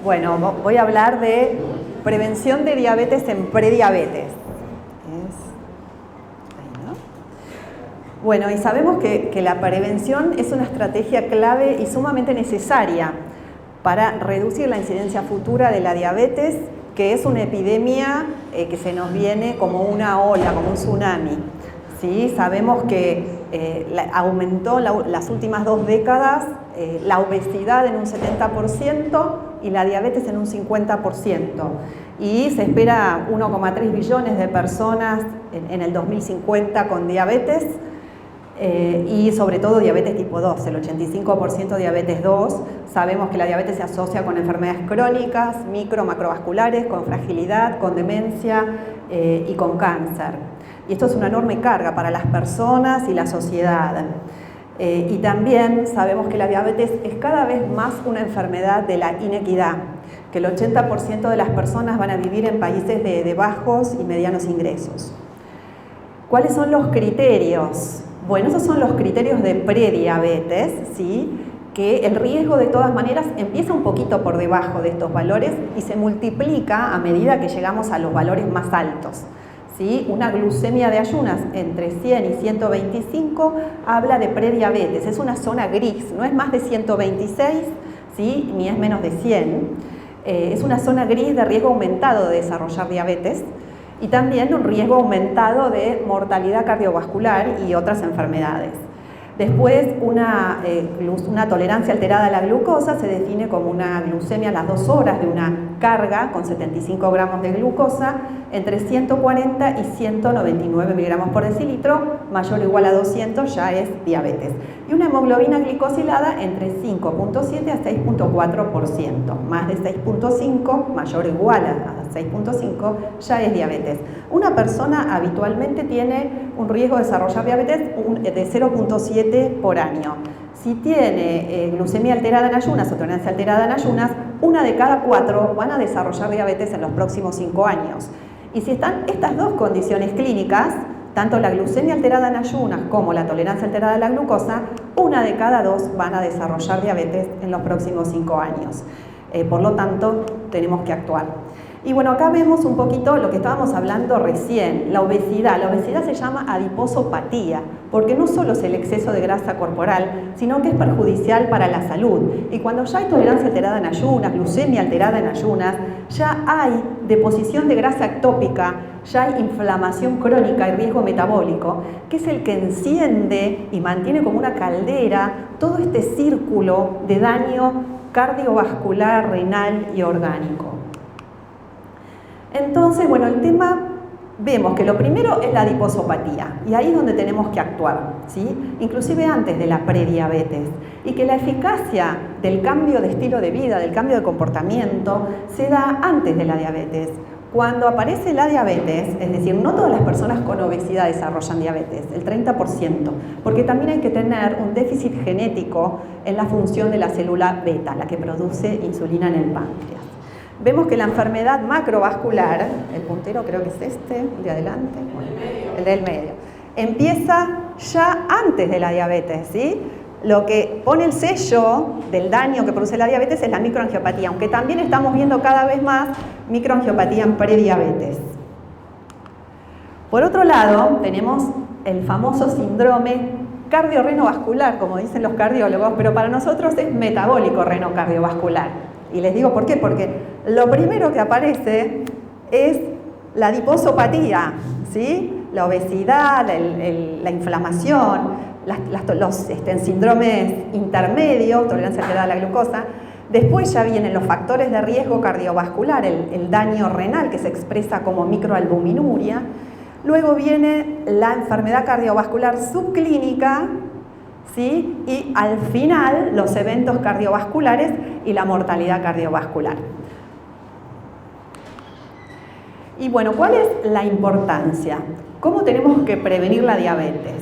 Bueno, voy a hablar de prevención de diabetes en prediabetes. Bueno, y sabemos que la prevención es una estrategia clave y sumamente necesaria para reducir la incidencia futura de la diabetes, que es una epidemia que se nos viene como una ola, como un tsunami. ¿Sí? Sabemos que aumentó las últimas 2 décadas la obesidad en un 70% y la diabetes en un 50%. Y se espera 1,3 billones de personas en el 2050 con diabetes, y sobre todo diabetes tipo 2, el 85% diabetes 2. Sabemos que la diabetes se asocia con enfermedades crónicas, macrovasculares, con fragilidad, con demencia y con cáncer. Y esto es una enorme carga para las personas y la sociedad. Y también sabemos que la diabetes es cada vez más una enfermedad de la inequidad, que el 80% de las personas van a vivir en países de bajos y medianos ingresos. ¿Cuáles son los criterios? Bueno, esos son los criterios de prediabetes, ¿sí? Que el riesgo de todas maneras empieza un poquito por debajo de estos valores y se multiplica a medida que llegamos a los valores más altos. ¿Sí? Una glucemia de ayunas entre 100 y 125 habla de prediabetes, es una zona gris, no es más de 126, ¿sí? Ni es menos de 100. Es una zona gris de riesgo aumentado de desarrollar diabetes y también un riesgo aumentado de mortalidad cardiovascular y otras enfermedades. Después, una tolerancia alterada a la glucosa se define como una glucemia a las 2 horas de una carga con 75 gramos de glucosa entre 140 y 199 miligramos por decilitro, mayor o igual a 200 ya es diabetes. Y una hemoglobina glicosilada entre 5.7 a 6.4%, más de 6.5, mayor o igual a 6.5, ya es diabetes. Una persona habitualmente tiene un riesgo de desarrollar diabetes de 0.7 por año. Si tiene glucemia alterada en ayunas o tolerancia alterada en ayunas, 1 de cada 4 van a desarrollar diabetes en los próximos 5 años. Y si están estas dos condiciones clínicas, tanto la glucemia alterada en ayunas como la tolerancia alterada a la glucosa, 1 de cada 2 van a desarrollar diabetes en los próximos 5 años. Por lo tanto, tenemos que actuar. Y bueno, acá vemos un poquito lo que estábamos hablando recién, la obesidad. La obesidad se llama adiposopatía, porque no solo es el exceso de grasa corporal, sino que es perjudicial para la salud. Y cuando ya hay tolerancia alterada en ayunas, glucemia alterada en ayunas, ya hay deposición de grasa ectópica, ya hay inflamación crónica y riesgo metabólico, que es el que enciende y mantiene como una caldera todo este círculo de daño cardiovascular, renal y orgánico. Entonces, bueno, el tema, vemos que lo primero es la adiposopatía y ahí es donde tenemos que actuar, ¿sí? Inclusive antes de la prediabetes, y que la eficacia del cambio de estilo de vida, del cambio de comportamiento, se da antes de la diabetes. Cuando aparece la diabetes, es decir, no todas las personas con obesidad desarrollan diabetes, el 30%, porque también hay que tener un déficit genético en la función de la célula beta, la que produce insulina en el páncreas. Vemos que la enfermedad macrovascular, el puntero creo que es este, el de adelante, el del medio, empieza ya antes de la diabetes, ¿sí? Lo que pone el sello del daño que produce la diabetes es la microangiopatía, aunque también estamos viendo cada vez más microangiopatía en prediabetes. Por otro lado, tenemos el famoso síndrome cardiorrenovascular, como dicen los cardiólogos, pero para nosotros es metabólico renocardiovascular. Y les digo por qué, porque lo primero que aparece es la adiposopatía, ¿sí? La obesidad, la inflamación, los síndromes intermedios, tolerancia alterada a la glucosa. Después ya vienen los factores de riesgo cardiovascular, el daño renal que se expresa como microalbuminuria. Luego viene la enfermedad cardiovascular subclínica, ¿sí? Y al final los eventos cardiovasculares y la mortalidad cardiovascular. Y bueno, ¿cuál es la importancia? ¿Cómo tenemos que prevenir la diabetes?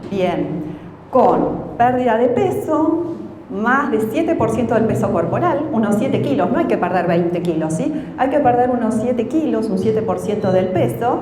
Bien, con pérdida de peso, más de 7% del peso corporal, unos 7 kilos, no hay que perder 20 kilos, ¿sí? Hay que perder unos 7 kilos, un 7% del peso,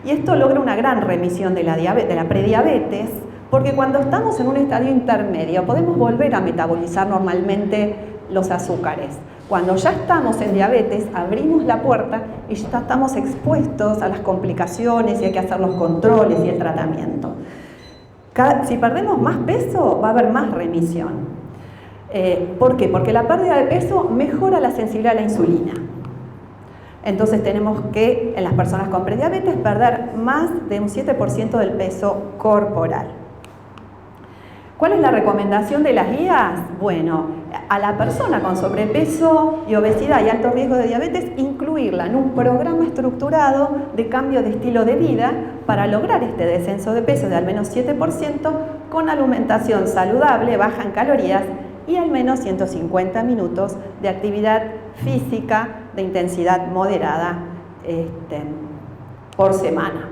y esto logra una gran remisión de la prediabetes, porque cuando estamos en un estadio intermedio podemos volver a metabolizar normalmente los azúcares. Cuando ya estamos en diabetes, abrimos la puerta y ya estamos expuestos a las complicaciones y hay que hacer los controles y el tratamiento. Si perdemos más peso, va a haber más remisión. ¿Por qué? Porque la pérdida de peso mejora la sensibilidad a la insulina. Entonces tenemos que, en las personas con prediabetes, perder más de un 7% del peso corporal. ¿Cuál es la recomendación de las guías? Bueno, a la persona con sobrepeso y obesidad y alto riesgo de diabetes, incluirla en un programa estructurado de cambio de estilo de vida para lograr este descenso de peso de al menos 7% con alimentación saludable, baja en calorías y al menos 150 minutos de actividad física de intensidad moderada por semana.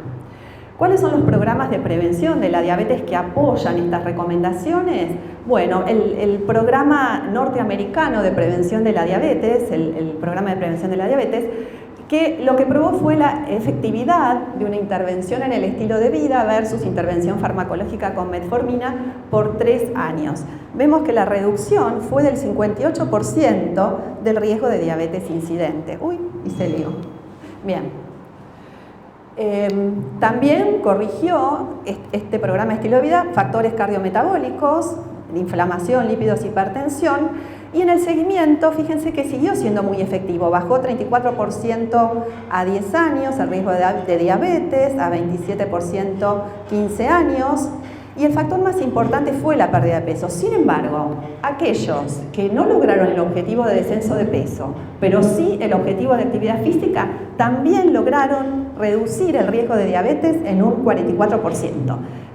¿Cuáles son los programas de prevención de la diabetes que apoyan estas recomendaciones? Bueno, el programa norteamericano de prevención de la diabetes, el programa de prevención de la diabetes, que lo que probó fue la efectividad de una intervención en el estilo de vida versus intervención farmacológica con metformina por 3 años. Vemos que la reducción fue del 58% del riesgo de diabetes incidente. Uy, y se lió. Bien. También corrigió este programa de estilo de vida factores cardiometabólicos, inflamación, lípidos, hipertensión, y en el seguimiento, fíjense que siguió siendo muy efectivo, bajó 34% a 10 años el riesgo de diabetes, a 27% 15 años, y el factor más importante fue la pérdida de peso. Sin embargo, aquellos que no lograron el objetivo de descenso de peso, pero sí el objetivo de actividad física, también lograron reducir el riesgo de diabetes en un 44%.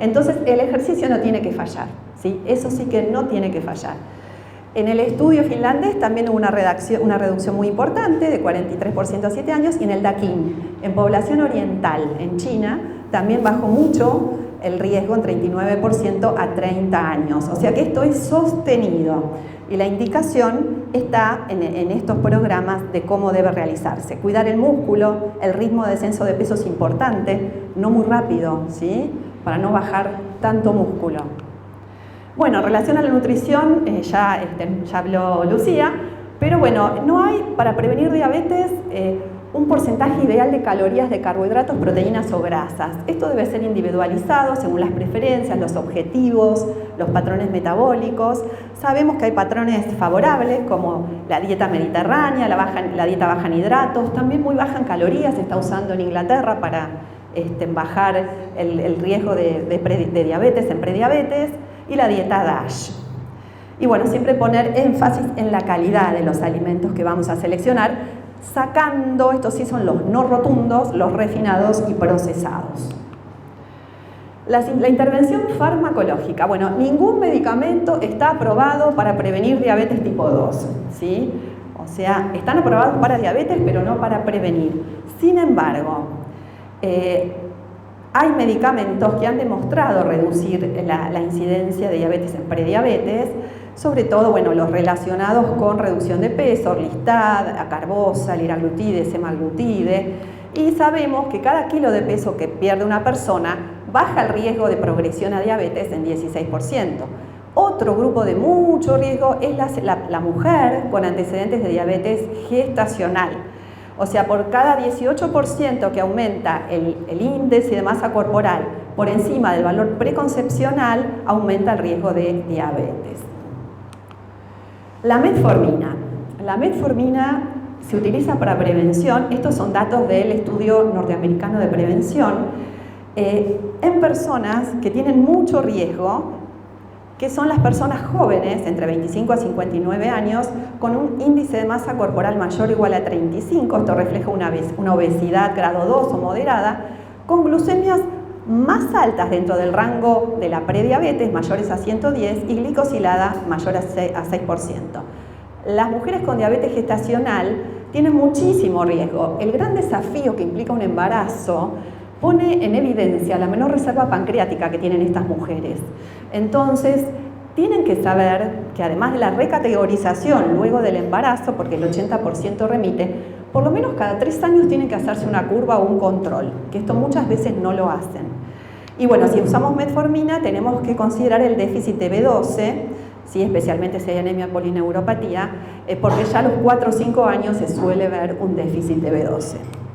Entonces, el ejercicio no tiene que fallar, ¿sí? Eso sí que no tiene que fallar. En el estudio finlandés también hubo una reducción muy importante, de 43% a 7 años, y en el DAKIN, en población oriental, en China, también bajó mucho el riesgo en 39% a 30 años. O sea que esto es sostenido y la indicación está en estos programas de cómo debe realizarse. Cuidar el músculo, el ritmo de descenso de peso es importante, no muy rápido, ¿sí? Para no bajar tanto músculo. Bueno, en relación a la nutrición, ya habló Lucía, pero bueno, no hay para prevenir diabetes un porcentaje ideal de calorías de carbohidratos, proteínas o grasas. Esto debe ser individualizado según las preferencias, los objetivos, los patrones metabólicos. Sabemos que hay patrones favorables como la dieta mediterránea, la dieta baja en hidratos, también muy baja en calorías, se está usando en Inglaterra para bajar el riesgo de diabetes en prediabetes, y la dieta DASH. Y bueno, siempre poner énfasis en la calidad de los alimentos que vamos a seleccionar, sacando, estos sí son los no rotundos, los refinados y procesados. La intervención farmacológica. Bueno, ningún medicamento está aprobado para prevenir diabetes tipo 2, ¿sí? O sea, están aprobados para diabetes, pero no para prevenir. Sin embargo, hay medicamentos que han demostrado reducir la incidencia de diabetes en prediabetes, sobre todo, bueno, los relacionados con reducción de peso, Orlistat, acarbosa, liraglutide, semaglutide, y sabemos que cada kilo de peso que pierde una persona baja el riesgo de progresión a diabetes en 16%. Otro grupo de mucho riesgo es la mujer con antecedentes de diabetes gestacional. O sea, por cada 18% que aumenta el índice de masa corporal por encima del valor preconcepcional, aumenta el riesgo de diabetes. La metformina. La metformina se utiliza para prevención, estos son datos del estudio norteamericano de prevención, en personas que tienen mucho riesgo, que son las personas jóvenes, entre 25 a 59 años, con un índice de masa corporal mayor o igual a 35, esto refleja una obesidad grado 2 o moderada, con glucemias más altas dentro del rango de la prediabetes, mayores a 110, y glicosilada mayor a 6%. Las mujeres con diabetes gestacional tienen muchísimo riesgo. El gran desafío que implica un embarazo pone en evidencia la menor reserva pancreática que tienen estas mujeres. Entonces, tienen que saber que además de la recategorización luego del embarazo, porque el 80% remite, por lo menos cada 3 años tienen que hacerse una curva o un control, que esto muchas veces no lo hacen. Y bueno, si usamos metformina tenemos que considerar el déficit de B12, ¿sí? Especialmente si hay anemia polineuropatía, porque ya a los 4 o 5 años se suele ver un déficit de B12.